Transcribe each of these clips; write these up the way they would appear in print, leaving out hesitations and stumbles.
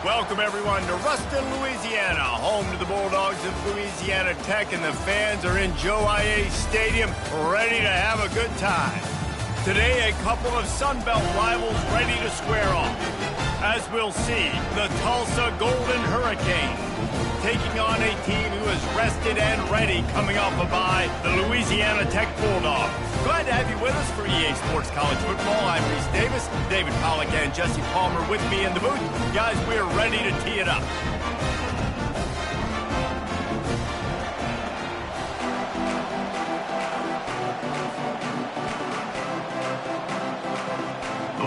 Welcome, everyone, to Ruston, Louisiana, home to the Bulldogs of Louisiana Tech, and the fans are in Joe I.A. Stadium, ready to have a good time. Today, a couple of Sun Belt rivals ready to square off. As we'll see, the Tulsa Golden Hurricane taking on a team who is rested and ready coming off a bye, the Louisiana Tech Bulldogs. Glad to have you with us for EA Sports College Football. I'm Reese Davis, David Pollack and Jesse Palmer with me in the booth. Guys, we're ready to tee it up.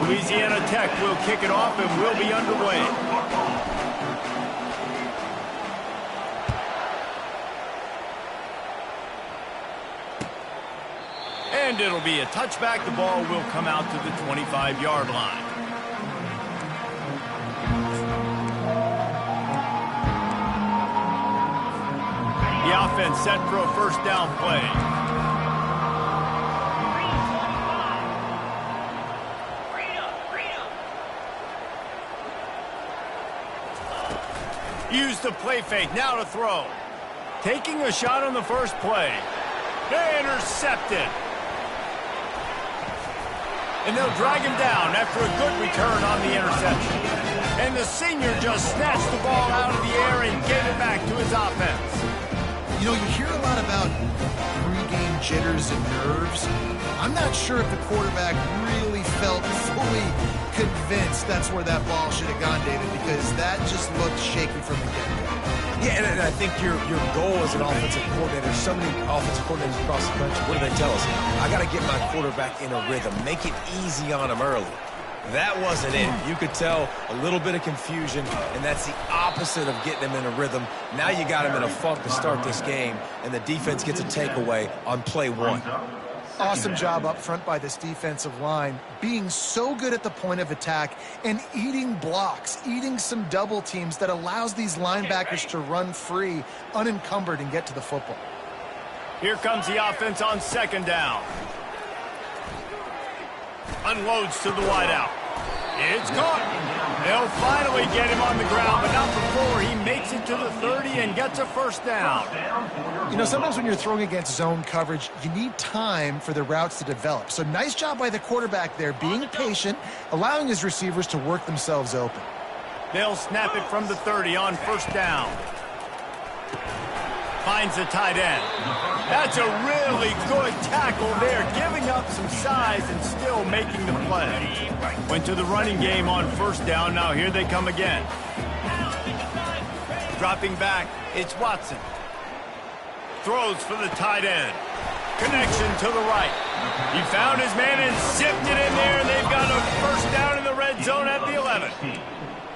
Louisiana Tech will kick it off and we'll be underway. And it'll be a touchback. The ball will come out to the 25-yard line. The offense set for a first down play. Use the play fake, now to throw. Taking a shot on the first play. Intercepted. And they'll drag him down after a good return on the interception. And the senior just snatched the ball out of the air and gave it back to his offense. You know, you hear a lot about pre-game jitters and nerves. I'm not sure if the quarterback really felt fully convinced that's where that ball should have gone, David, because that just looked shaky from the get-go. Yeah, and I think your goal as an offensive coordinator, so many offensive coordinators across the country, what do they tell us? I got to get my quarterback in a rhythm, make it easy on him early. That wasn't it. You could tell a little bit of confusion, and that's the opposite of getting him in a rhythm. Now you got him in a funk to start this game, and the defense gets a takeaway on play one. Awesome job up front by this defensive line, being so good at the point of attack and eating blocks, eating some double teams that allows these linebackers to run free, unencumbered, and get to the football. Here comes the offense on second down. Unloads to the wideout. It's caught. They'll finally get him on the ground, but not before he makes it to the 30 and gets a first down. You know, sometimes when you're throwing against zone coverage, you need time for the routes to develop. So nice job by the quarterback there, being patient, allowing his receivers to work themselves open. They'll snap it from the 30 on first down. Finds the tight end. That's a really good tackle there, giving up some size and still making the play. Went to the running game on first down. Now here they come again. Dropping back, it's Watson. Throws for the tight end. Connection to the right. He found his man and zipped it in there, and they've got a first down in the red zone at the 11.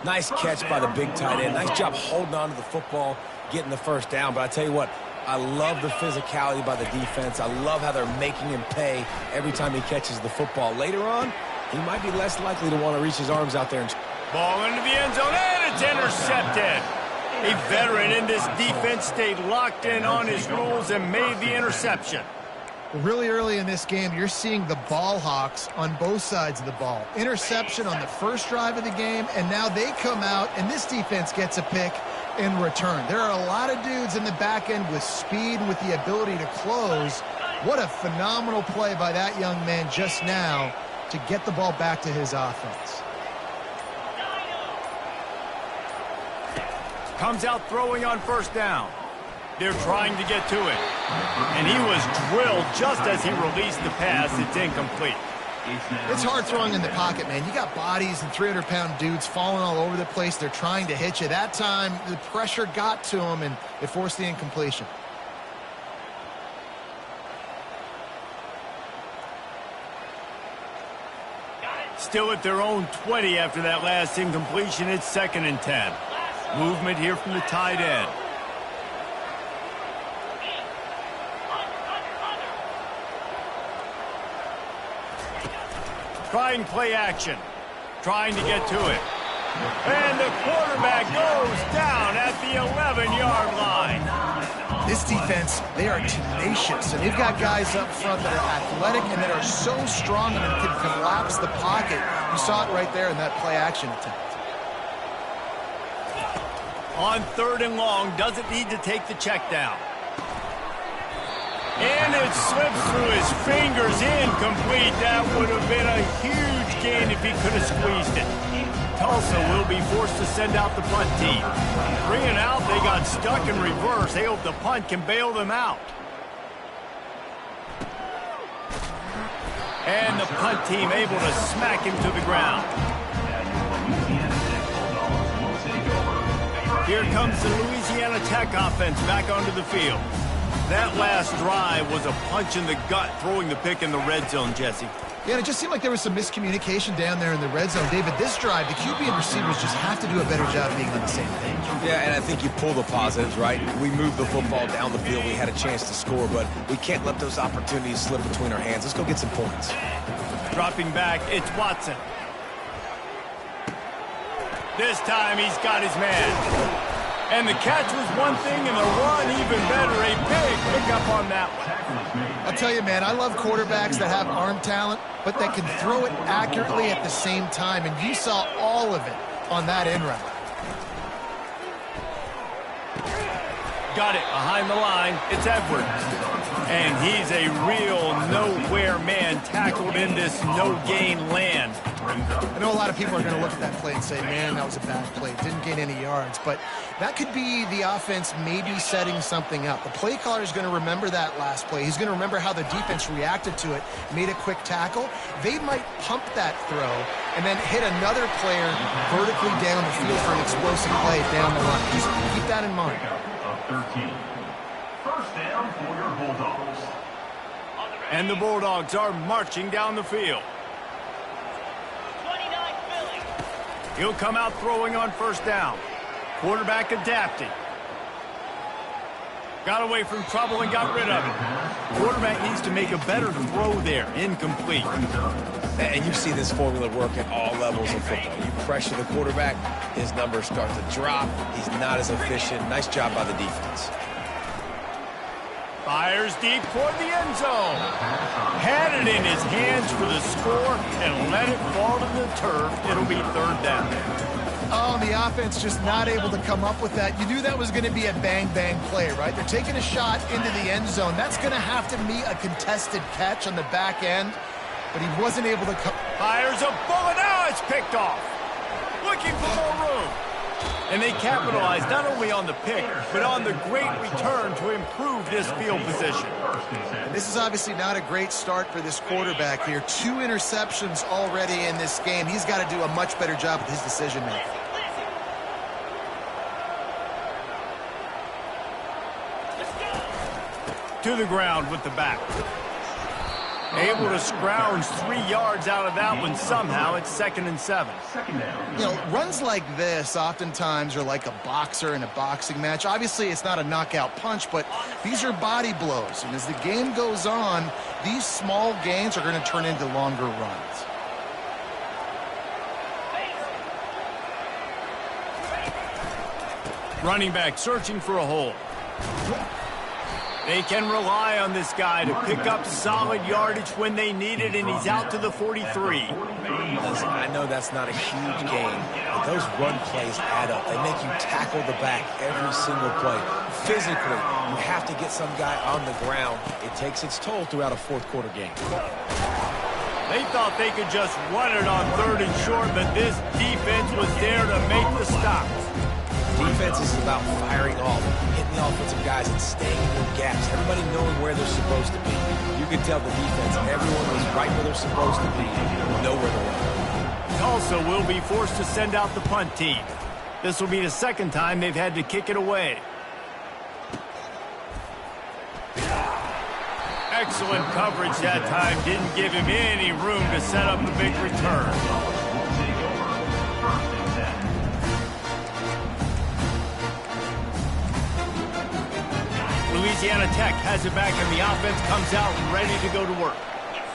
Nice catch by the big tight end. Nice job holding on to the football, getting the first down. But I tell you what, I love the physicality by the defense. I love how they're making him pay every time he catches the football. Later on, he might be less likely to want to reach his arms out there. Ball into the end zone, and it's intercepted. A veteran in this defense stayed locked in on his rules and made the interception. Really early in this game, you're seeing the ball hawks on both sides of the ball. Interception on the first drive of the game, and now they come out, and this defense gets a pick in return. There are a lot of dudes in the back end with speed and with the ability to close. What a phenomenal play by that young man just now to get the ball back to his offense. Comes out throwing on first down. They're trying to get to it. And he was drilled just as he released the pass. It's incomplete. It's hard throwing in the pocket, man. You got bodies and 300-pound dudes falling all over the place. They're trying to hit you. That time, the pressure got to him, and it forced the incompletion. Still at their own 20 after that last incompletion. It's 2nd and 10. Movement here from the tight end. Trying play action. Trying to get to it. And the quarterback goes down at the 11-yard line. This defense, they are tenacious, and they've got guys up front that are athletic and that are so strong and can collapse the pocket. You saw it right there in that play action attempt. On 3rd and long, doesn't need to take the check down. And it slips through his fingers, incomplete. That would have been a huge gain if he could have squeezed it. Tulsa will be forced to send out the punt team. 3 and out, they got stuck in reverse. They hope the punt can bail them out. And the punt team able to smack him to the ground. Here comes the Louisiana Tech offense back onto the field. That last drive was a punch in the gut, throwing the pick in the red zone, Jesse. Yeah, and it just seemed like there was some miscommunication down there in the red zone. David, this drive, the QB and receivers just have to do a better job being on the same page. Yeah, and I think you pull the positives, right? We moved the football down the field. We had a chance to score, but we can't let those opportunities slip between our hands. Let's go get some points. Dropping back, it's Watson. This time he's got his man. And the catch was one thing, and the run even better. A big pickup on that one. I'll tell you, man, I love quarterbacks that have arm talent, but that can throw it accurately at the same time. And you saw all of it on that end route. Got it behind the line. It's Edwards. And he's a real nowhere man, tackled in this no-gain land. I know a lot of people are going to look at that play and say, man, that was a bad play. Didn't gain any yards. But that could be the offense maybe setting something up. The play caller is going to remember that last play. He's going to remember how the defense reacted to it, made a quick tackle. They might pump that throw and then hit another player vertically down the field for an explosive play down the line. Just keep that in mind. 13. First down for your Bulldogs. And the Bulldogs are marching down the field. He'll come out throwing on first down. Quarterback adapting. Got away from trouble and got rid of it. Quarterback needs to make a better throw there. Incomplete. And you see this formula work at all levels of football. You pressure the quarterback, his numbers start to drop. He's not as efficient. Nice job by the defense. Fires deep toward the end zone. Had it in his hands for the score and let it fall to the turf. It'll be 3rd down. Oh, and the offense just not able to come up with that. You knew that was going to be a bang-bang play, right? They're taking a shot into the end zone. That's going to have to be a contested catch on the back end, but he wasn't able to come. Fires a bullet. Now it's picked off. Looking for more room. And they capitalized not only on the pick, but on the great return to improve this field position. And this is obviously not a great start for this quarterback here. 2 interceptions already in this game. He's got to do a much better job with his decision-making. To the ground with the back. Able to scrounge 3 yards out of that one somehow. It's 2nd and 7. You know, runs like this oftentimes are like a boxer in a boxing match. Obviously, it's not a knockout punch, but these are body blows. And as the game goes on, these small gains are going to turn into longer runs. Running back searching for a hole. They can rely on this guy to pick up solid yardage when they need it, and he's out to the 43. Listen, I know that's not a huge gain, but those run plays add up. They make you tackle the back every single play. Physically, you have to get some guy on the ground. It takes its toll throughout a fourth-quarter game. They thought they could just run it on 3rd and short, but this defense was there to make the stop. Defense is about firing off, hitting the offensive guys and staying in their gaps. Everybody knowing where they're supposed to be. You can tell the defense, everyone was right where they're supposed to be, nowhere to run. Tulsa will be forced to send out the punt team. This will be the 2nd time they've had to kick it away. Excellent coverage that time. Didn't give him any room to set up the big return. Louisiana Tech has it back, and the offense comes out ready to go to work.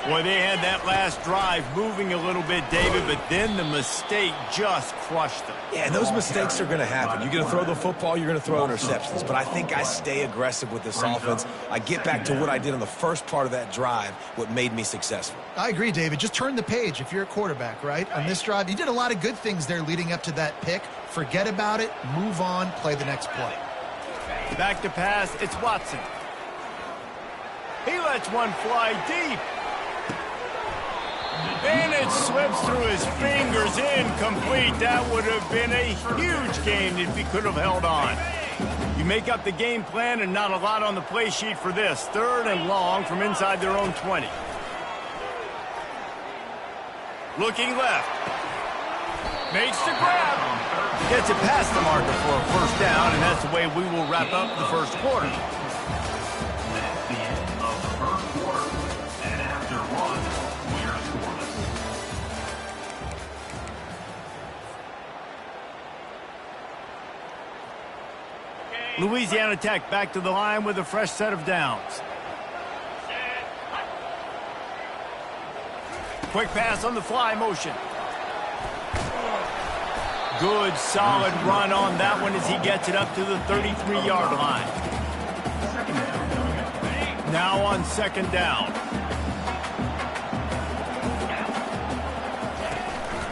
Well, they had that last drive moving a little bit, David, but then the mistake just crushed them. Yeah, and those mistakes are going to happen. You're going to throw the football, you're going to throw interceptions. But I think I stay aggressive with this offense. I get back to what I did on the first part of that drive, what made me successful. I agree, David. Just turn the page if you're a quarterback, right? On this drive, you did a lot of good things there leading up to that pick. Forget about it, move on, play the next play. Back to pass, it's Watson. He lets one fly deep. And it slips through his fingers, incomplete. That would have been a huge gain if he could have held on. You make up the game plan and not a lot on the play sheet for this. 3rd and long from inside their own 20. Looking left. Makes the grab. Gets it past the marker for a first down, and that's the way we will wrap up the first quarter. That's the end of the first quarter. And after one, we're scoreless. Louisiana Tech back to the line with a fresh set of downs. Quick pass on the fly motion. Good, solid run on that one as he gets it up to the 33-yard line. Now on 2nd down.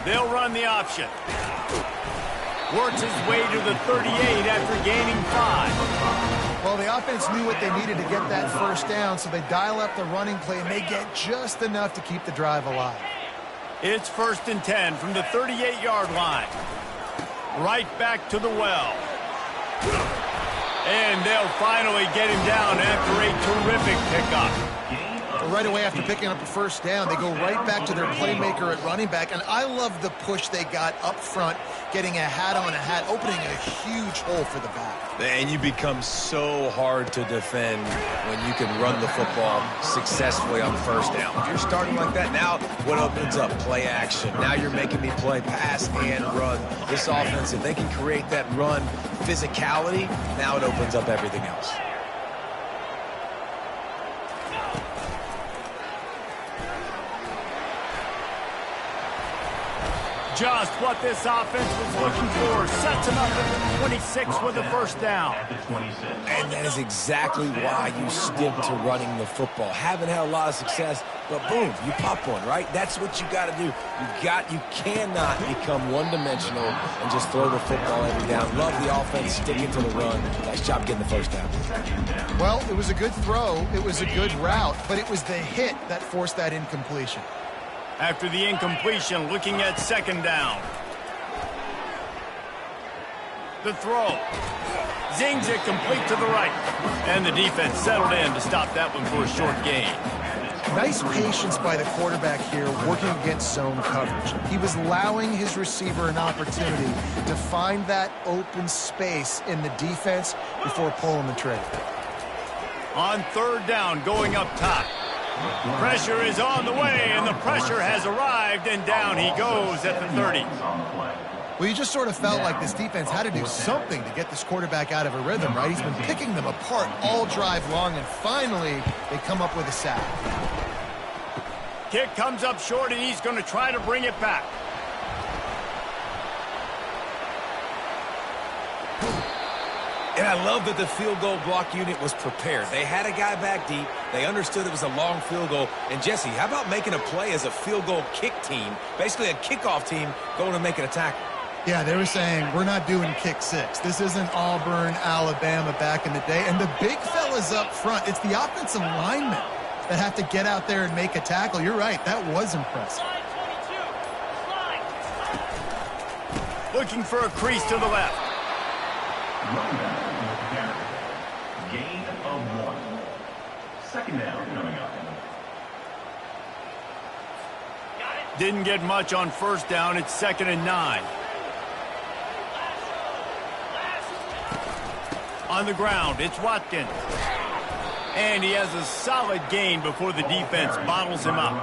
They'll run the option. Works his way to the 38 after gaining 5. Well, the offense knew what they needed to get that first down, so they dial up the running play, and they get just enough to keep the drive alive. It's 1st and 10 from the 38-yard line. Right back to the well. And they'll finally get him down after a terrific pickup. Right away after picking up a first down, they go right back to their playmaker at running back. And I love the push they got up front, getting a hat on a hat, opening a huge hole for the back. And you become so hard to defend when you can run the football successfully on 1st down. If you're starting like that, now what opens up? Play action. Now you're making me play pass and run. This offense, if they can create that run physicality, now it opens up everything else. Just what this offense was looking for. Sets him up at the 26 with a first down. And that is exactly why you stick to running the football. Haven't had a lot of success, but boom, you pop one, right? That's what you got to do. You cannot become one-dimensional and just throw the football every down. Love the offense, sticking to the run. Nice job getting the first down. Well, it was a good throw. It was a good route, but it was the hit that forced that incompletion. After the incompletion, looking at 2nd down. The throw. Zings it complete to the right. And the defense settled in to stop that one for a short gain. Nice patience by the quarterback here working against zone coverage. He was allowing his receiver an opportunity to find that open space in the defense before pulling the trigger. On 3rd down, going up top. Pressure is on the way, and the pressure has arrived, and down he goes at the 30. Well, you just sort of felt like this defense had to do something to get this quarterback out of a rhythm, right? He's been picking them apart all drive long, and finally they come up with a sack. Kick comes up short, and he's going to try to bring it back. And I love that the field goal block unit was prepared. They had a guy back deep. They understood it was a long field goal. And, Jesse, how about making a play as a field goal kick team, basically a kickoff team going to make it a tackle? Yeah, they were saying, we're not doing kick 6. This isn't Auburn, Alabama back in the day. And the big fellas up front, it's the offensive linemen that have to get out there and make a tackle. You're right, that was impressive. Looking for a crease to the left. Gain of 1. 2nd down coming up. Didn't get much on 1st down. It's 2nd and 9. On the ground, it's Watkins. And he has a solid gain before the defense bottles him up.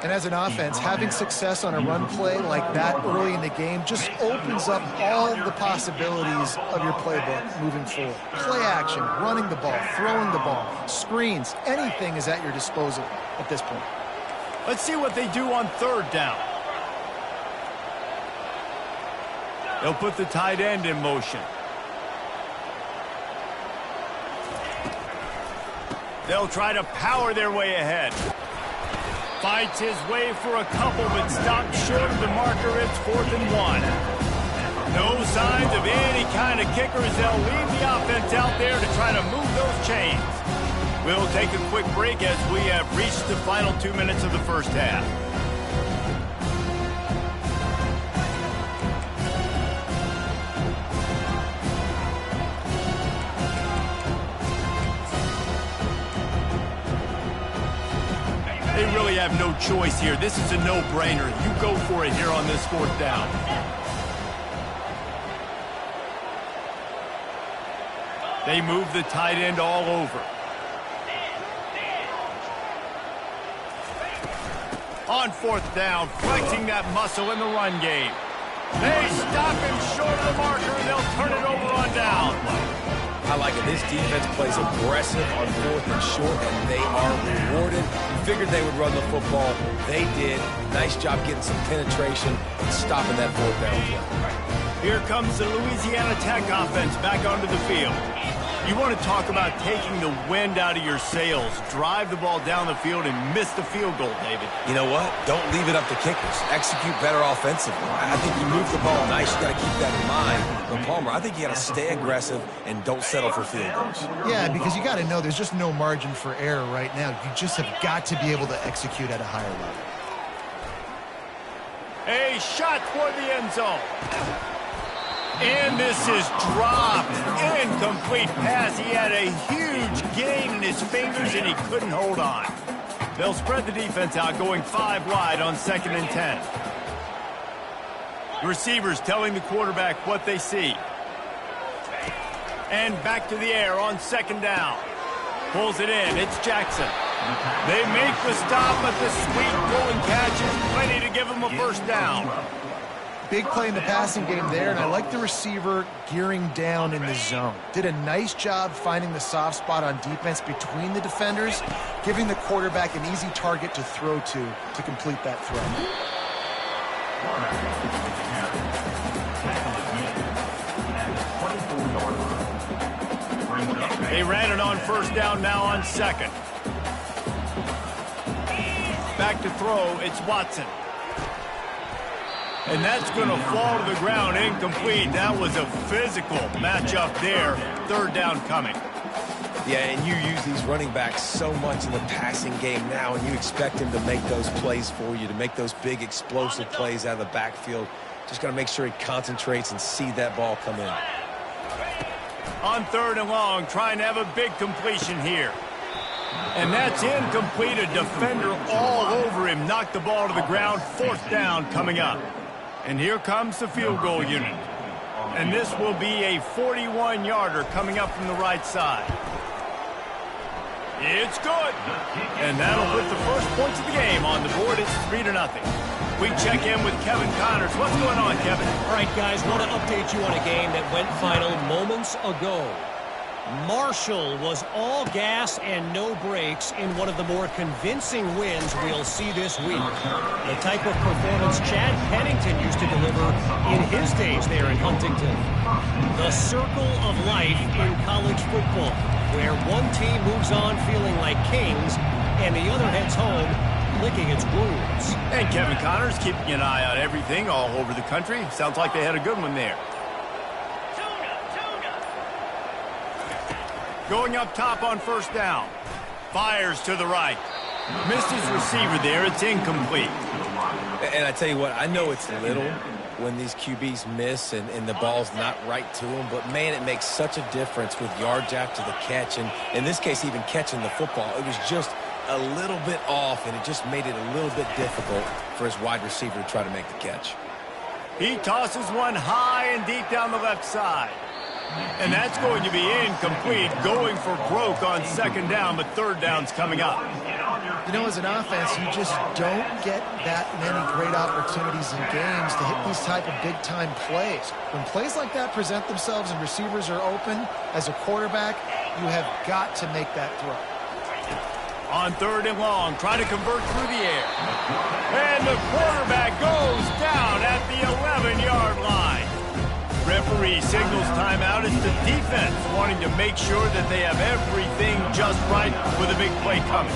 And as an offense, having success on a run play like that early in the game just opens up all the possibilities of your playbook moving forward. Play action, running the ball, throwing the ball, screens, anything is at your disposal at this point. Let's see what they do on third down. They'll put the tight end in motion. They'll try to power their way ahead. Fights his way for a couple, but stopped short of the marker. It's 4th and 1. No signs of any kind of kickers. They'll leave the offense out there to try to move those chains. We'll take a quick break as we have reached the final 2 minutes of the first half. They really have no choice here. This is a no-brainer. You go for it here on this 4th down. They move the tight end all over. On 4th down, flexing that muscle in the run game. They stop him short of the marker, and they'll turn it over on down. I like it. This defense plays aggressive on 4th and short, and they are rewarded. You figured they would run the football. They did. Nice job getting some penetration and stopping that 4th down play. Here comes the Louisiana Tech offense back onto the field. You want to talk about taking the wind out of your sails. Drive the ball down the field and miss the field goal, David. You know what? Don't leave it up to kickers. Execute better offensively. I think you move the ball nice. You got to keep that in mind. But Palmer, I think you got to stay aggressive and don't settle for field goals. Yeah, because you got to know there's just no margin for error right now. You just have got to be able to execute at a higher level. A shot toward the end zone. And this is dropped. Incomplete pass. He had a huge gain in his fingers, and he couldn't hold on. They'll spread the defense out, going 5 wide on 2nd and 10. The receivers telling the quarterback what they see. And back to the air on 2nd down. Pulls it in. It's Jackson. They make the stop, but the sweet going catch is plenty to give them a first down. Big play in the passing game there, and I like the receiver gearing down in the zone. Did a nice job finding the soft spot on defense between the defenders, giving the quarterback an easy target to throw to complete that throw. They ran it on 1st down, now on 2nd. Back to throw, it's Watson. And that's going to fall to the ground, incomplete. That was a physical matchup there. 3rd down coming. Yeah, and you use these running backs so much in the passing game now, and you expect him to make those plays for you, to make those big explosive plays out of the backfield. Just got to make sure he concentrates and see that ball come in. On 3rd and long, trying to have a big completion here. And that's incomplete. A defender all over him. Knocked the ball to the ground. 4th down coming up. And here comes the field goal unit. And this will be a 41-yarder coming up from the right side. It's good. And that'll put the first points of the game on the board. It's 3-0. We check in with Kevin Connors. What's going on, Kevin? All right, guys, want to update you on a game that went final moments ago. Marshall was all gas and no brakes in one of the more convincing wins we'll see this week. The type of performance Chad Pennington used to deliver in his days there in Huntington. The circle of life in college football, where one team moves on feeling like kings and the other heads home licking its wounds. And Kevin Connors keeping an eye on everything all over the country. Sounds like they had a good one there. Going up top on 1st down. Fires to the right. Missed his receiver there. It's incomplete. And I tell you what, I know it's little when these QBs miss and the ball's not right to them, but, man, it makes such a difference with yards after the catch. And in this case, even catching the football, it was just a little bit off, and it just made it a little bit difficult for his wide receiver to try to make the catch. He tosses one high and deep down the left side. And that's going to be incomplete, going for broke on 2nd down, but 3rd down's coming up. You know, as an offense, you just don't get that many great opportunities in games to hit these type of big-time plays. When plays like that present themselves and receivers are open, as a quarterback, you have got to make that throw. On 3rd and long, trying to convert through the air. And the quarterback goes down at the 11-yard line. Referee signals timeout as the defense wanting to make sure that they have everything just right with a big play coming.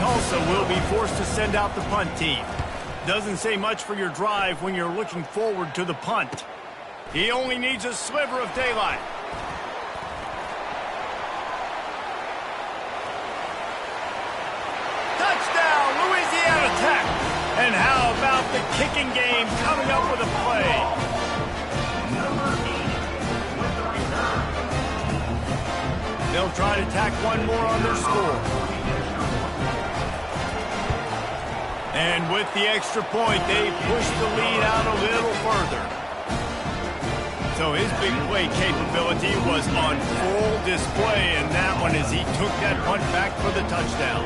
Tulsa will be forced to send out the punt team. Doesn't say much for your drive when you're looking forward to the punt. He only needs a sliver of daylight. Touchdown, Louisiana Tech. And how about the kicking game coming up with a play? They'll try to tack one more on their score. And with the extra point, they push the lead out a little further. So his big play capability was on full display in that one as he took that punt back for the touchdown.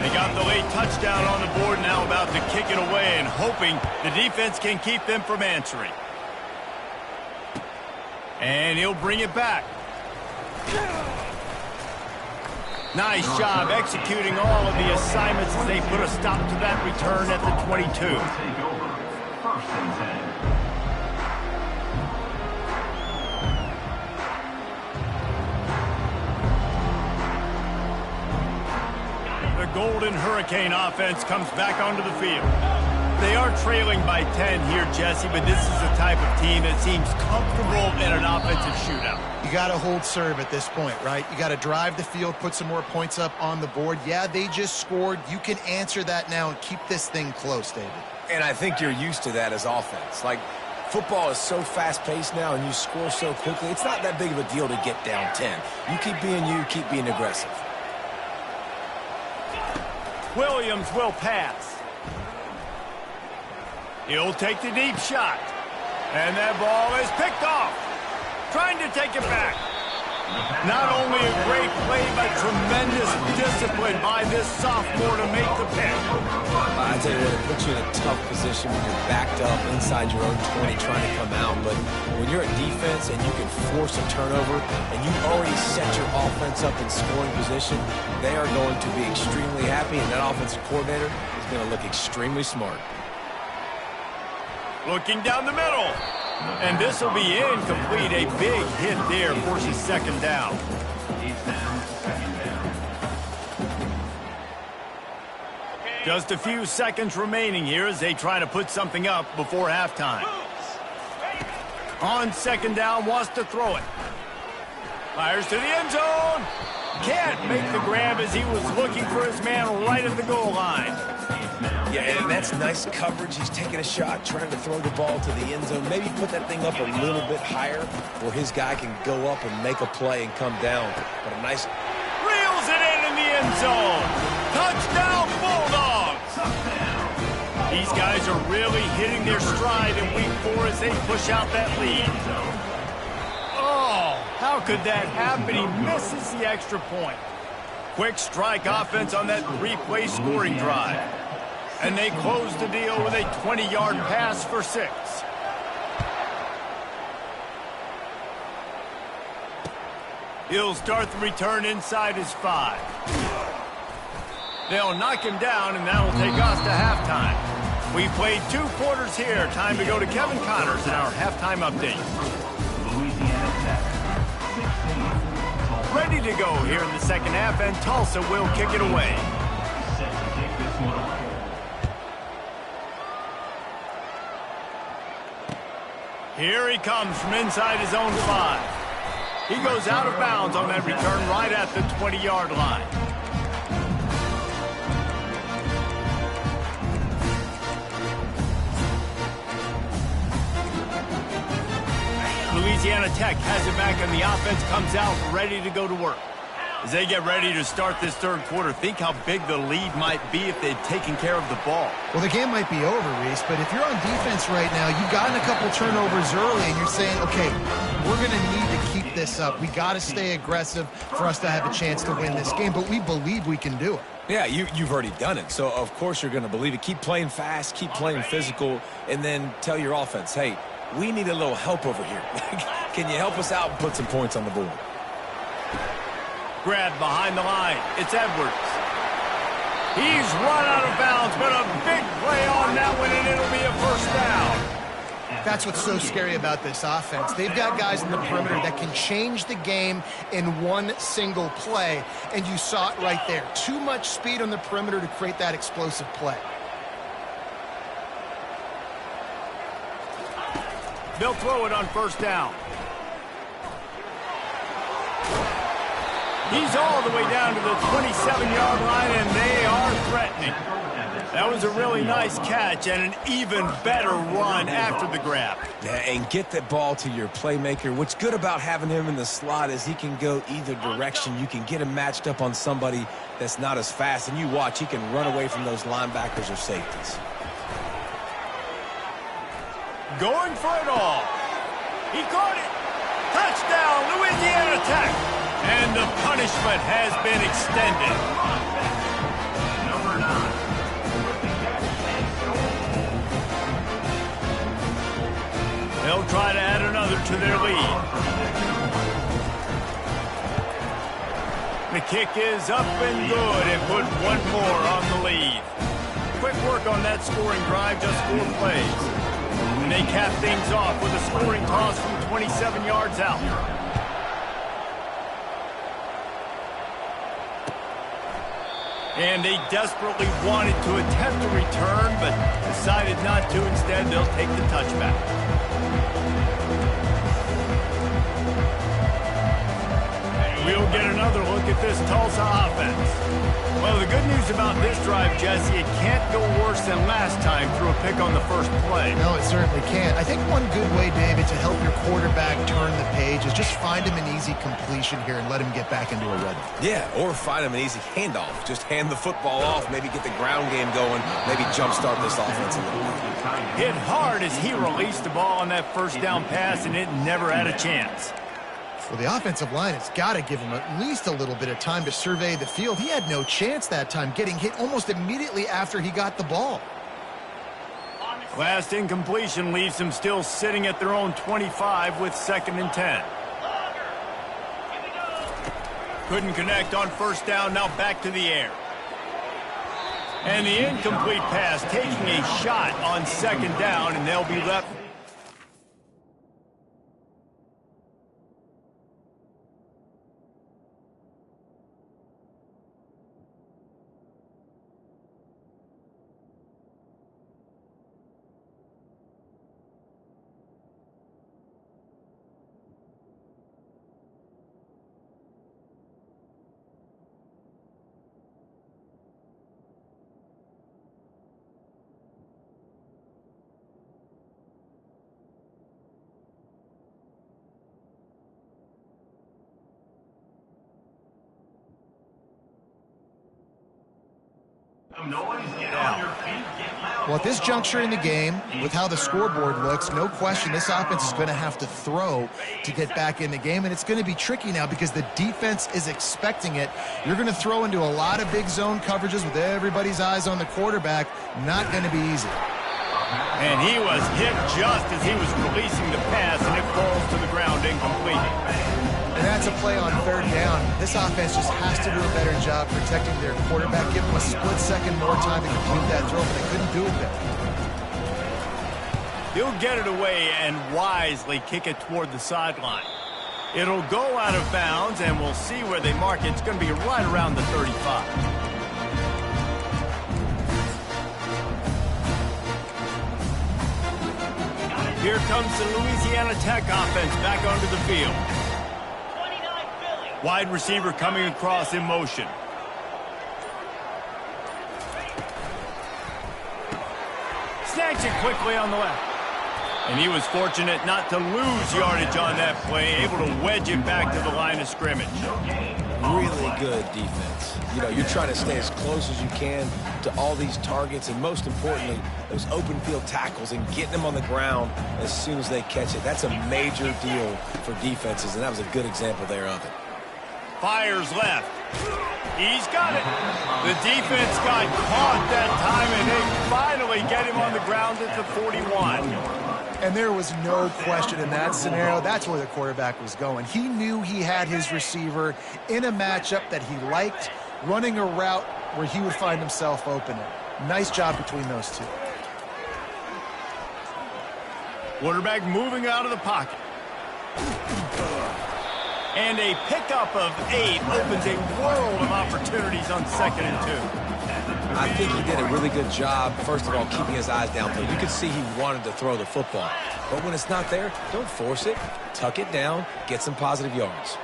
They got the late touchdown on the board, now about to kick it away and hoping the defense can keep them from answering. And he'll bring it back. Nice job executing all of the assignments as they put a stop to that return at the 22. Take over. 1st and 10. The Golden Hurricane offense comes back onto the field. They are trailing by 10 here, Jesse, but this is the type of team that seems comfortable in an offensive shootout. You got to hold serve at this point, right? You got to drive the field, put some more points up on the board. Yeah, they just scored. You can answer that now and keep this thing close, David. And I think you're used to that as offense. Like, football is so fast-paced now and you score so quickly, it's not that big of a deal to get down 10. You keep being aggressive. Williams will pass. He'll take the deep shot. And that ball is picked off. Trying to take it back. Not only a great play, but tremendous discipline by this sophomore to make the pick. I tell you what, it puts you in a tough position when you're backed up inside your own 20 trying to come out. But when you're a defense and you can force a turnover and you already set your offense up in scoring position, they are going to be extremely happy, and that offensive coordinator is going to look extremely smart. Looking down the middle. And this will be incomplete. A big hit there forces 2nd down. Just a few seconds remaining here as they try to put something up before halftime. On 2nd down, wants to throw it. Fires to the end zone. Can't make the grab as he was looking for his man right at the goal line. Yeah, and that's nice coverage. He's taking a shot, trying to throw the ball to the end zone. Maybe put that thing up a little bit higher where his guy can go up and make a play and come down. But a nice... Reels it in the end zone. Touchdown, Bulldogs. These guys are really hitting their stride in week 4 as they push out that lead. Oh, how could that happen? He misses the extra point. Quick strike offense on that 3-play scoring drive. And they close the deal with a 20-yard pass for 6. He'll start the return inside his 5. They'll knock him down, and that'll take us to halftime. We played 2 quarters here. Time to go to Kevin Connors in our halftime update. Louisiana Tech, 16. Ready to go here in the 2nd half, and Tulsa will kick it away. Set to take this one away. Here he comes from inside his own 5. He goes out of bounds on that return right at the 20-yard line. Louisiana Tech has it back, and the offense comes out ready to go to work. As they get ready to start this 3rd quarter, think how big the lead might be if they'd taken care of the ball. Well, the game might be over, Reese, but if you're on defense right now, you've gotten a couple turnovers early, and you're saying, okay, we're going to need to keep this up. We got to stay aggressive for us to have a chance to win this game, but we believe we can do it. Yeah, you've already done it, so of course you're going to believe it. Keep playing fast, keep playing physical, and then tell your offense, hey, we need a little help over here. Can you help us out and put some points on the board? Grab behind the line. It's Edwards. He's run out of bounds, but a big play on that one, and it'll be a first down. That's what's so scary about this offense. They've got guys in the perimeter that can change the game in one single play, and you saw it right there. Too much speed on the perimeter to create that explosive play. They'll throw it on first down. He's all the way down to the 27-yard line, and they are threatening. That was a really nice catch and an even better run after the grab. Yeah, and get that ball to your playmaker. What's good about having him in the slot is he can go either direction. You can get him matched up on somebody that's not as fast, and you watch, he can run away from those linebackers or safeties. Going for it all. He caught it. Touchdown, Louisiana Tech. And the punishment has been extended. Number 9. They'll try to add another to their lead. The kick is up and good and put one more on the lead. Quick work on that scoring drive, just 4 plays. And they cap things off with a scoring toss from 27 yards out. And they desperately wanted to attempt a return, but decided not to. Instead, they'll take the touchback. We'll get another look at this Tulsa offense. Well, the good news about this drive, Jesse, it can't go worse than last time through a pick on the first play. No, it certainly can't. I think one good way, David, to help your quarterback turn the page is just find him an easy completion here and let him get back into a rhythm. Yeah, or find him an easy handoff. Just hand the football off, maybe get the ground game going, maybe jumpstart this offense a little bit. Hit hard as he released the ball on that first down pass, and it never had a chance. Well, the offensive line has got to give him at least a little bit of time to survey the field. He had no chance that time, getting hit almost immediately after he got the ball. Last incompletion leaves them still sitting at their own 25 with 2nd and 10. Couldn't connect on first down, now back to the air. And the incomplete pass taking a shot on 2nd down, and they'll be left. Well, at this juncture in the game, with how the scoreboard looks, no question this offense is going to have to throw to get back in the game, and it's going to be tricky now because the defense is expecting it. You're going to throw into a lot of big zone coverages with everybody's eyes on the quarterback. Not going to be easy. And he was hit just as he was releasing the pass, and it falls to the ground incomplete. And that's a play on 3rd down. This offense just has to do a better job protecting their quarterback. Give them a split second more time to complete that throw, but they couldn't do it there. He'll get it away and wisely kick it toward the sideline. It'll go out of bounds, and we'll see where they mark it. It's going to be right around the 35. Here comes the Louisiana Tech offense back onto the field. Wide receiver coming across in motion. Snatch it quickly on the left. And he was fortunate not to lose yardage on that play, able to wedge it back to the line of scrimmage. Really good defense. You know, you're trying to stay as close as you can to all these targets, and most importantly, those open field tackles and getting them on the ground as soon as they catch it. That's a major deal for defenses, and that was a good example there of it. Fires left. He's got it. The defense got caught that time, and they finally get him on the ground at the 41. And there was no question in that scenario. That's where the quarterback was going. He knew he had his receiver in a matchup that he liked, running a route where he would find himself open. Nice job between those two. Quarterback moving out of the pocket. And a pickup of 8 opens a world of opportunities on 2nd and 2. I think he did a really good job, first of all, keeping his eyes downfield. You could see he wanted to throw the football. But when it's not there, don't force it. Tuck it down, get some positive yards.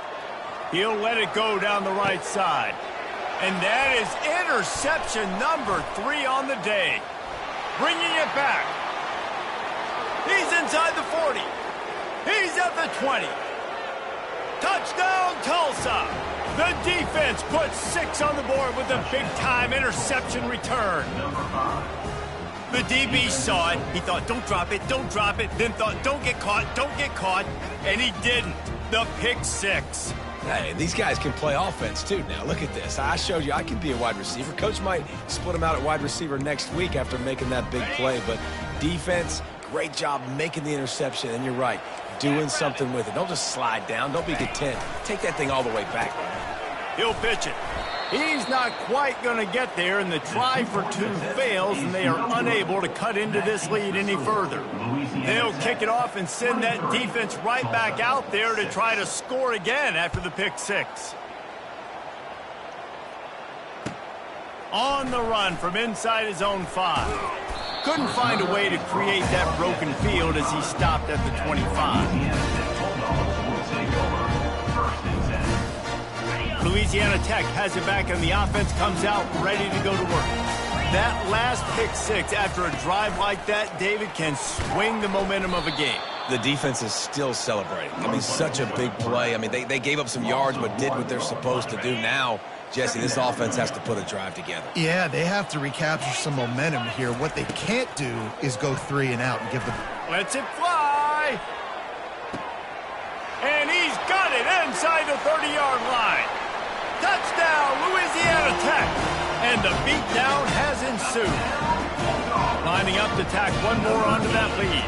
He'll let it go down the right side. And that is interception number 3 on the day. Bringing it back. He's inside the 40. He's at the 20. Touchdown, Tulsa. The defense puts 6 on the board with a big-time interception return. The DB saw it. He thought, don't drop it, don't drop it. Then thought, don't get caught. And he didn't. The pick 6. Hey, these guys can play offense, too. Now, look at this. I showed you I can be a wide receiver. Coach might split him out at wide receiver next week after making that big play. But defense, great job making the interception. And you're right, doing something with it. Don't just slide down. Don't be content. Take that thing all the way back. He'll pitch it. He's not quite going to get there, and the try for 2 fails, and they are unable to cut into this lead any further. They'll kick it off and send that defense right back out there to try to score again after the pick 6. On the run from inside his own 5. Couldn't find a way to create that broken field as he stopped at the 25. Louisiana Tech has it back, and the offense comes out ready to go to work. That last pick 6 after a drive like that, David, can swing the momentum of a game. The defense is still celebrating. I mean, such a big play. I mean, they gave up some yards but did what they're supposed to do. Now, Jesse, this offense has to put a drive together. Yeah, they have to recapture some momentum here. What they can't do is go 3 and out and give them... Lets it fly. And he's got it inside the 30-yard line. Touchdown, Louisiana Tech. And the beatdown has ensued. Lining up to tack one more onto that lead.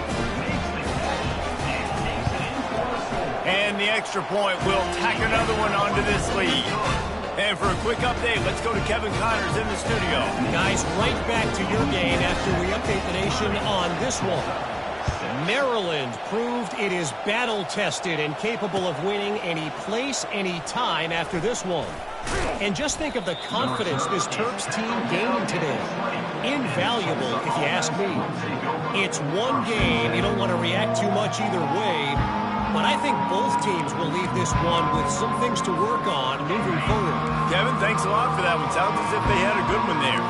And the extra point will tack another one onto this lead. And for a quick update, let's go to Kevin Connors in the studio. Guys, right back to your game after we update the nation on this one. Maryland proved it is battle-tested and capable of winning any place, any time after this one. And just think of the confidence this Terps team gained today. Invaluable, if you ask me. It's one game. You don't want to react too much either way. But I think both teams will leave this one with some things to work on moving forward. Kevin, thanks a lot for that one. Sounds as if they had a good one there.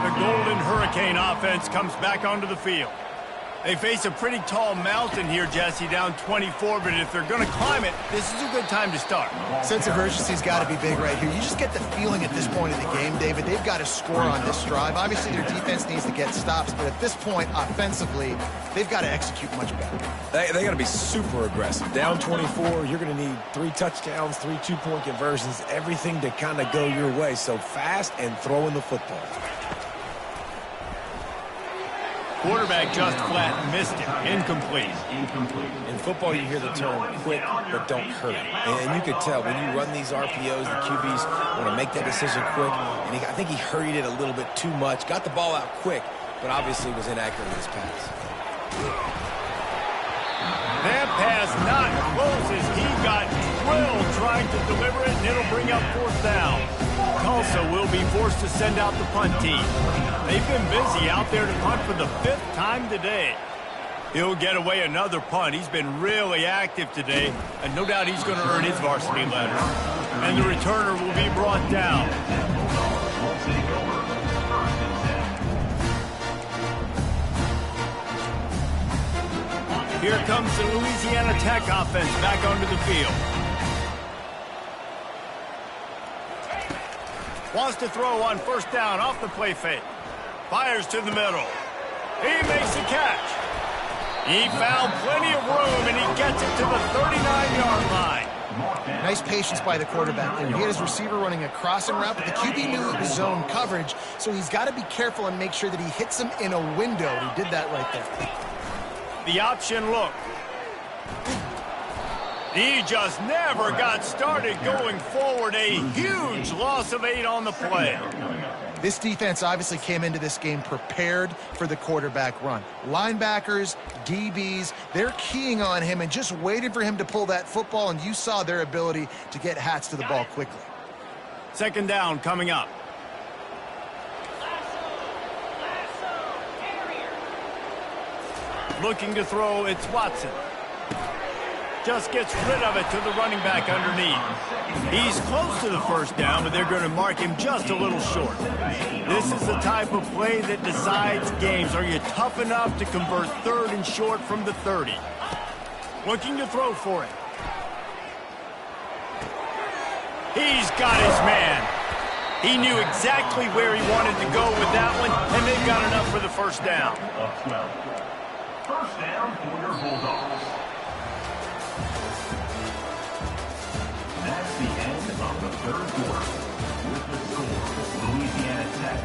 The Golden Hurricane offense comes back onto the field. They face a pretty tall mountain here, Jesse, down 24, but if they're going to climb it, this is a good time to start. Sense of urgency's got to be big right here. You just get the feeling at this point in the game, David, they've got to score on this drive. Obviously, their defense needs to get stops, but at this point, offensively, they've got to execute much better. They got to be super aggressive. Down 24, you're going to need 3 touchdowns, 3 two-point conversions, everything to kind of go your way. So fast and throwing the football. Quarterback just flat missed it. Incomplete. In football, you hear the term quick, but don't hurry. And you could tell when you run these RPOs, the QBs want to make that decision quick. And I think he hurried it a little bit too much. Got the ball out quick, but obviously was inaccurate with his pass. That pass not close as he got drilled trying to deliver it, and it'll bring up 4th down. Tulsa will be forced to send out the punt team. They've been busy out there to punt for the 5th time today. He'll get away another punt. He's been really active today, and no doubt he's going to earn his varsity letter. And the returner will be brought down. Here comes the Louisiana Tech offense back onto the field. Wants to throw on 1st down off the play fake. Fires to the middle. He makes a catch. He found plenty of room, and he gets it to the 39-yard line. Nice patience by the quarterback there. He had his receiver running a crossing route, but the QB knew it was zone coverage, so he's got to be careful and make sure that he hits him in a window. He did that right there. The option look. He just never got started going forward. A huge loss of 8 on the play. This defense obviously came into this game prepared for the quarterback run. Linebackers, DBs, they're keying on him and just waited for him to pull that football, and you saw their ability to get hats to the ball quickly. Second down coming up. Looking to throw, it's Watson. Just gets rid of it to the running back underneath. He's close to the first down, but they're going to mark him just a little short. This is the type of play that decides games. Are you tough enough to convert third and short from the 30? Looking to throw for it. He's got his man. He knew exactly where he wanted to go with that one, and they've got enough for the first down. First down for your Bulldogs. That's the end of the third quarter. With the score, Louisiana Tech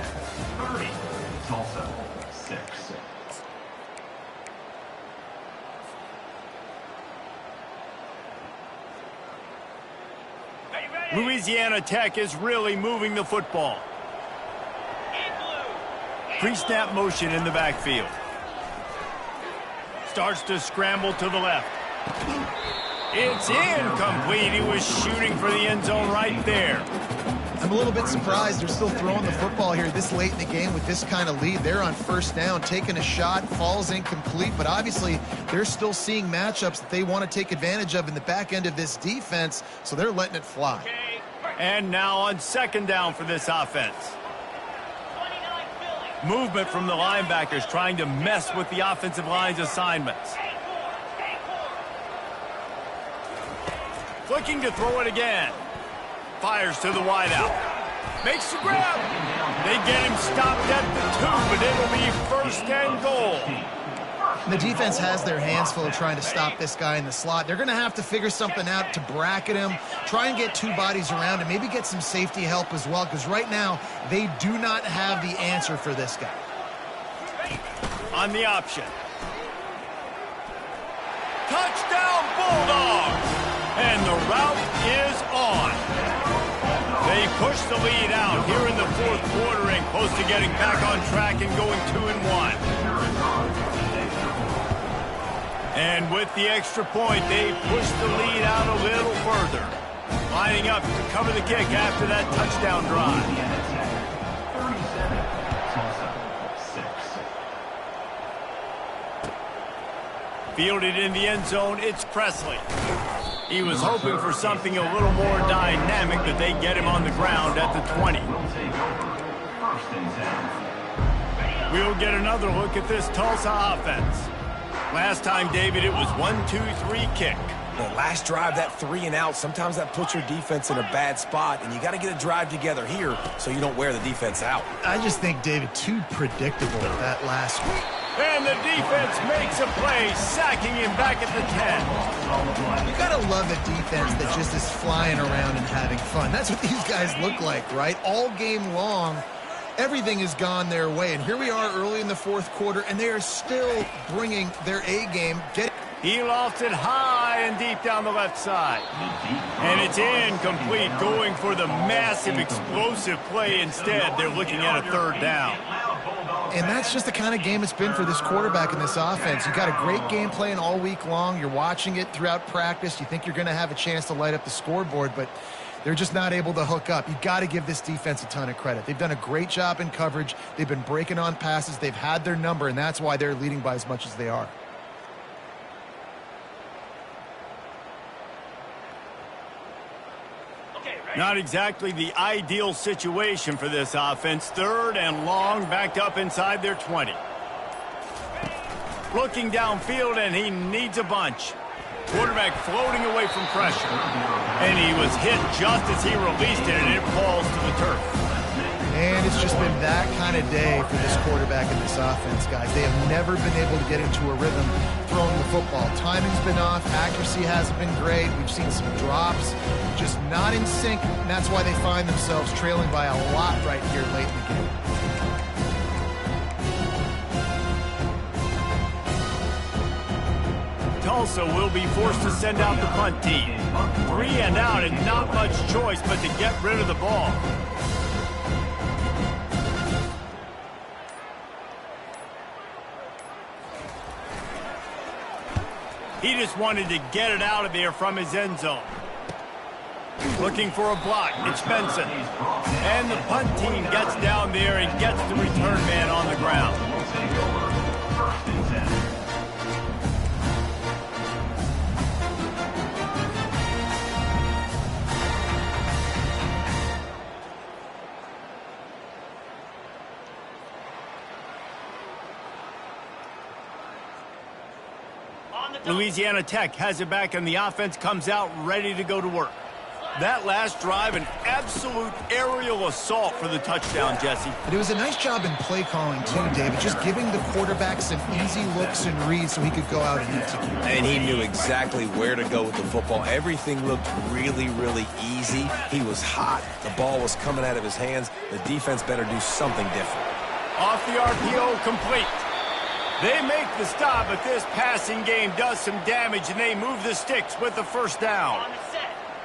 30, Tulsa 6. Louisiana Tech is really moving the football. Pre-snap motion in the backfield. Starts to scramble to the left. It's incomplete. He was shooting for the end zone right there. I'm a little bit surprised they're still throwing the football here this late in the game with this kind of lead. They're on first down, taking a shot, falls incomplete, but obviously they're still seeing matchups that they want to take advantage of in the back end of this defense, so they're letting it fly. And now on second down for this offense. Movement from the linebackers trying to mess with the offensive line's assignments. Looking to throw it again. Fires to the wideout. Makes the grab. They get him stopped at the 2, but it'll be first and goal. And the defense has their hands full trying to stop this guy in the slot. They're going to have to figure something out to bracket him, try and get 2 bodies around him, maybe get some safety help as well, because right now they do not have the answer for this guy. On the option. Touchdown Bulldogs! And the route is on. They push the lead out here in the fourth quarter and close to getting back on track and going 2-1. And with the extra point, they push the lead out a little further. Lining up to cover the kick after that touchdown drive. 37, fielded in the end zone, it's Presley. He was hoping for something a little more dynamic, but they get him on the ground at the 20. We'll get another look at this Tulsa offense. Last time, David, it was 1-2-3 kick. The last drive, that 3 and out, sometimes that puts your defense in a bad spot, and you got to get a drive together here so you don't wear the defense out. I just think, David, too predictable that last week. And the defense makes a play, sacking him back at the 10. You got to love a defense that just is flying around and having fun. That's what these guys look like, right? All game long, everything has gone their way. And here we are early in the fourth quarter, and they are still bringing their A game. He lofts it high and deep down the left side. And it's incomplete, going for the massive explosive play instead. They're looking at a third down. And that's just the kind of game it's been for this quarterback in this offense. You got a great game plan all week long. You're watching it throughout practice. You think you're going to have a chance to light up the scoreboard, but they're just not able to hook up. You've got to give this defense a ton of credit. They've done a great job in coverage. They've been breaking on passes. They've had their number, and that's why they're leading by as much as they are. Not exactly the ideal situation for this offense. Third and long, backed up inside their 20. Looking downfield, and he needs a bunch. Quarterback floating away from pressure. And he was hit just as he released it, and it falls to the turf. And it's just been that kind of day for this quarterback and this offense, guys. They have never been able to get into a rhythm throwing the football. Timing's been off. Accuracy hasn't been great. We've seen some drops, just not in sync, and that's why they find themselves trailing by a lot right here late in the game. Tulsa will be forced to send out the punt team. 3 and out, and not much choice but to get rid of the ball. He just wanted to get it out of there from his end zone. Looking for a block. It's Benson. And the punt team gets down there and gets the return man on the ground. First and 10. Louisiana Tech has it back, and the offense comes out ready to go to work. That last drive, an absolute aerial assault for the touchdown, Jesse. But it was a nice job in play calling, too, David, just giving the quarterback some easy looks and reads so he could go out and execute. And he knew exactly where to go with the football. Everything looked really, really easy. He was hot. The ball was coming out of his hands. The defense better do something different. Off the RPO, complete. They make the stop, but this passing game does some damage, and they move the sticks with the first down.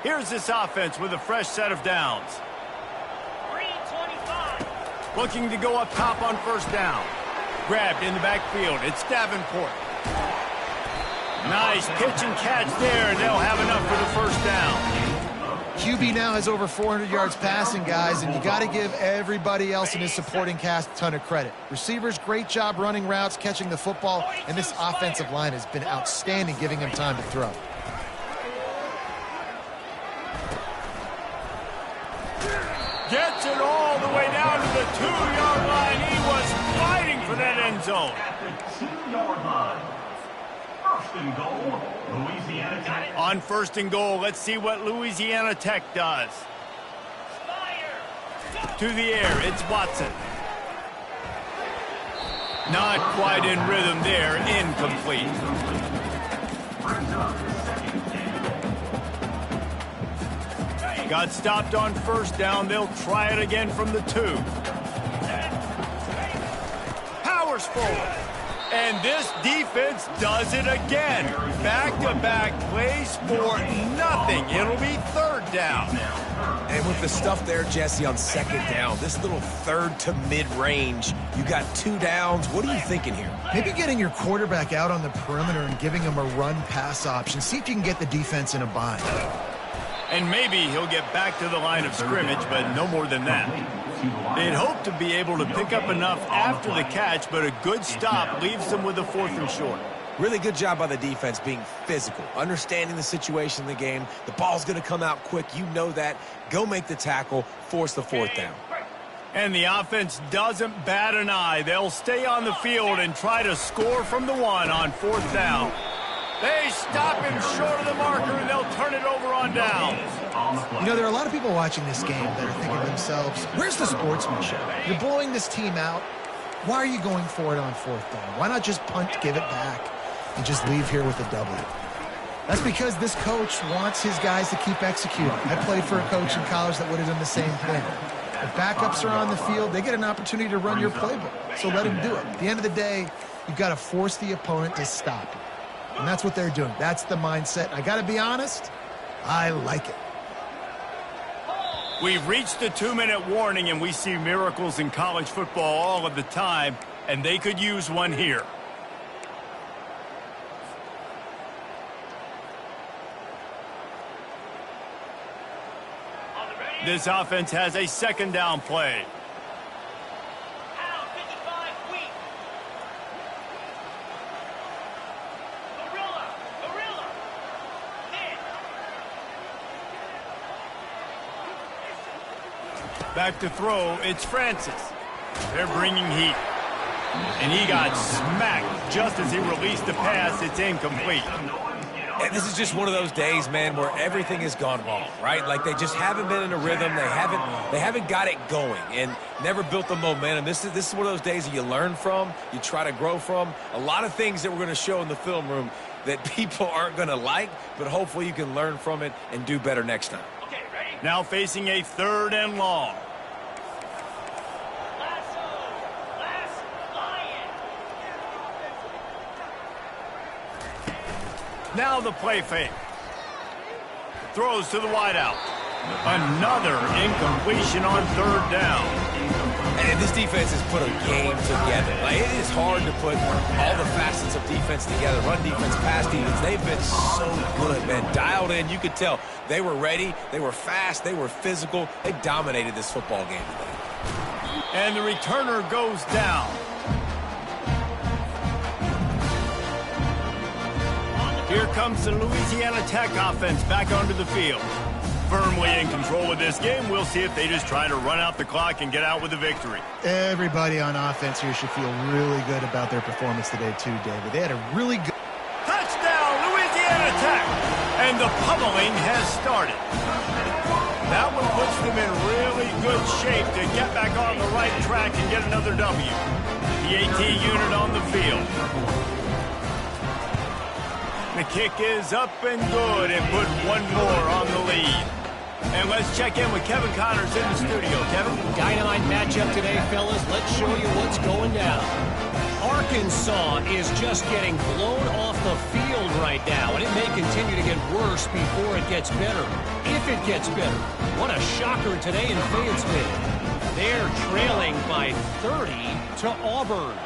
Here's this offense with a fresh set of downs. 325. Looking to go up top on first down. Grabbed in the backfield. It's Davenport. Nice pitch and catch there, and they'll have enough for the first down. QB now has over 400 yards passing, guys, and you got to give everybody else in his supporting cast a ton of credit. Receivers, great job running routes, catching the football, and this offensive line has been outstanding, giving him time to throw. Gets it all the way down to the 2-yard line. He was fighting for that end zone. At the 2-yard line. First and goal, Louisiana Tech. On first and goal, let's see what Louisiana Tech does. To the air, it's Watson. Not quite in rhythm there, incomplete. Brings up second down. Got stopped on first down. They'll try it again from the 2. Powers forward. And this defense does it again. Back-to-back plays for nothing. It'll be third down. And with the stuff there, Jesse, on second down, this little third to mid-range, you got 2 downs. What are you thinking here? Maybe getting your quarterback out on the perimeter and giving him a run-pass option. See if you can get the defense in a bind. And maybe he'll get back to the line of scrimmage, but no more than that. They'd hope to be able to pick up enough after the catch, but a good stop leaves them with a 4th and short. Really good job by the defense being physical, understanding the situation in the game. The ball's going to come out quick. You know that. Go make the tackle, force the 4th down. And the offense doesn't bat an eye. They'll stay on the field and try to score from the 1 on 4th down. They stop him short of the marker, and they'll turn it over on down. You know, there are a lot of people watching this game that are thinking to themselves, where's the sportsmanship? You're blowing this team out. Why are you going for it on 4th down? Why not just punt, give it back, and just leave here with a W? That's because this coach wants his guys to keep executing. I played for a coach in college that would have done the same thing. If backups are on the field, they get an opportunity to run your playbook, so let them do it. At the end of the day, you've got to force the opponent to stop you. And that's what they're doing. That's the mindset. I got to be honest, I like it. We've reached the 2-minute warning, and we see miracles in college football all of the time, and they could use one here. This offense has a second down play. Back to throw, it's Francis. They're bringing heat. And he got smacked just as he released the pass. It's incomplete. And this is just one of those days, man, where everything has gone wrong, right? Like they just haven't been in a rhythm. They haven't got it going and never built the momentum. This is one of those days that you learn from, you try to grow from. A lot of things that we're going to show in the film room that people aren't going to like, but hopefully you can learn from it and do better next time. Okay, ready? Now facing a 3rd and long. Now the play fake. Throws to the wideout. Another incompletion on 3rd down. And this defense has put a game together. Like, it is hard to put all the facets of defense together. Run defense, pass defense. They've been so good, man. Dialed in. You could tell they were ready. They were fast. They were physical. They dominated this football game today. And the returner goes down. Here comes the Louisiana Tech offense back onto the field. Firmly in control of this game. We'll see if they just try to run out the clock and get out with a victory. Everybody on offense here should feel really good about their performance today too, David. They had a really good... Touchdown, Louisiana Tech! And the pummeling has started. That one puts them in really good shape to get back on the right track and get another W. The AT unit on the field. The kick is up and good and put one more on the lead. And let's check in with Kevin Connors in the studio. Kevin? Dynamite matchup today, fellas. Let's show you what's going down. Arkansas is just getting blown off the field right now, and it may continue to get worse before it gets better. If it gets better. What a shocker today in Fayetteville. They're trailing by 30 to Auburn.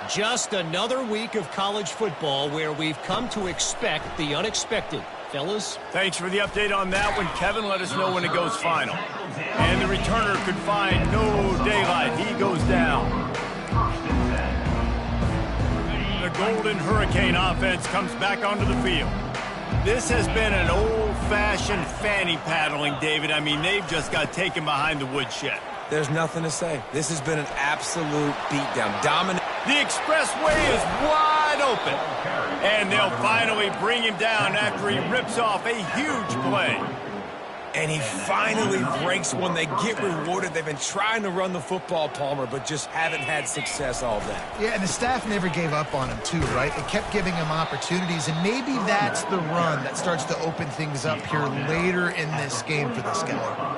Just another week of college football where we've come to expect the unexpected. Fellas? Thanks for the update on that one, Kevin. Let us know when it goes final. And the returner could find no daylight. He goes down. The Golden Hurricane offense comes back onto the field. This has been an old-fashioned fanny paddling, David. I mean, they've just got taken behind the woodshed. There's nothing to say. This has been an absolute beatdown. Dominant. The expressway is wide open. And they'll finally bring him down after he rips off a huge play. And he finally breaks one. They get rewarded. They've been trying to run the football, Palmer, but just haven't had success all day. Yeah, and the staff never gave up on him, too, right? They kept giving him opportunities, and maybe that's the run that starts to open things up here later in this game for this guy.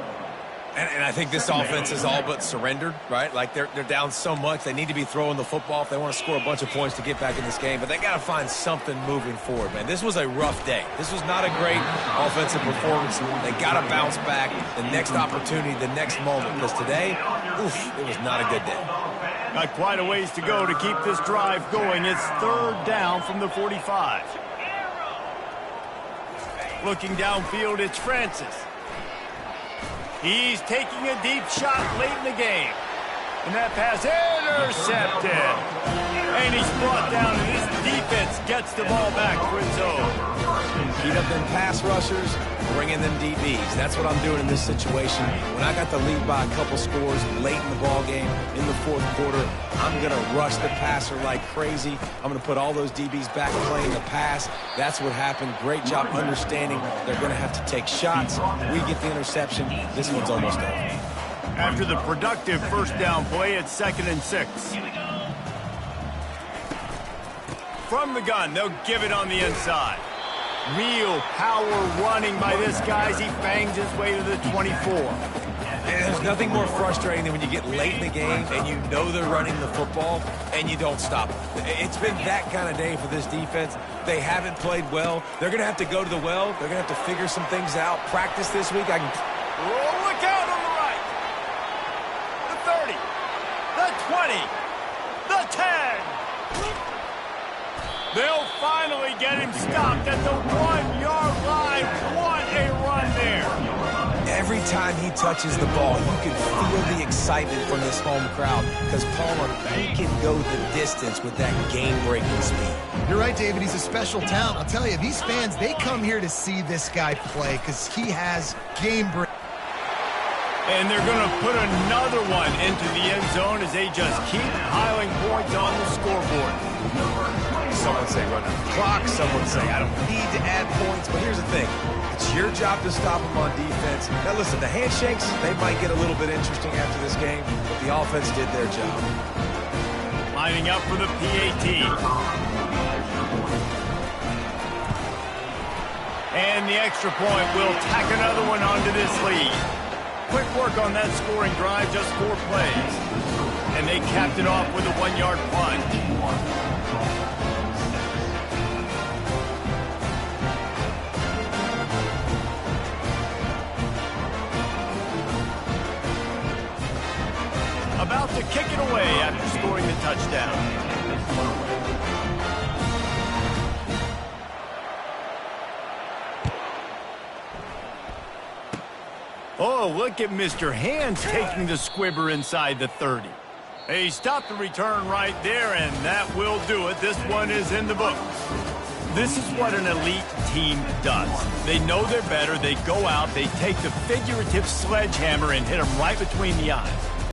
And I think this offense is all but surrendered, right? Like, they're down so much. They need to be throwing the football if they want to score a bunch of points to get back in this game. But they got to find something moving forward, man. This was a rough day. This was not a great offensive performance. They got to bounce back the next opportunity, the next moment. Because today, oof, it was not a good day. Got quite a ways to go to keep this drive going. It's third down from the 45. Looking downfield, it's Francis. He's taking a deep shot late in the game. And that pass intercepted. And he's brought down, and his defense gets the ball back for its own. Beat up them pass rushers, bring in them DBs. That's what I'm doing in this situation. When I got the lead by a couple scores late in the ball game, in the fourth quarter, I'm going to rush the passer like crazy. I'm going to put all those DBs back playing the pass. That's what happened. Great job understanding they're going to have to take shots. We get the interception. This one's almost over. After the productive first down play, it's 2nd and 6. From the gun, they'll give it on the inside. Real power running by this guy as he bangs his way to the 24. And there's nothing more frustrating than when you get late in the game and you know they're running the football and you don't stop it. It's been that kind of day for this defense. They haven't played well. They're going to have to go to the well. They're going to have to figure some things out. Practice this week. Oh, look out on the right. The 30. The 20. The 10. They'll finally get him stopped at the 1-yard line. What a run there. Every time he touches the ball, you can feel the excitement from this home crowd because Palmer, he can go the distance with that game-breaking speed. You're right, David. He's a special talent. I'll tell you, these fans, they come here to see this guy play because he has game-breaking. And they're going to put another one into the end zone as they just keep piling points on the scoreboard. Someone say run out the clock. Someone say I don't need to add points. But here's the thing. It's your job to stop them on defense. Now, listen, the handshakes, they might get a little bit interesting after this game, but the offense did their job. Lining up for the PAT. And the extra point will tack another one onto this lead. Quick work on that scoring drive, just 4 plays. And they capped it off with a 1-yard plunge. about to kick it away after scoring the touchdown. Oh, look at Mr. Hands taking the squibber inside the 30. He stopped the return right there, and that will do it. This one is in the book. This is what an elite team does. They know they're better. They go out. They take the figurative sledgehammer and hit them right between the eyes.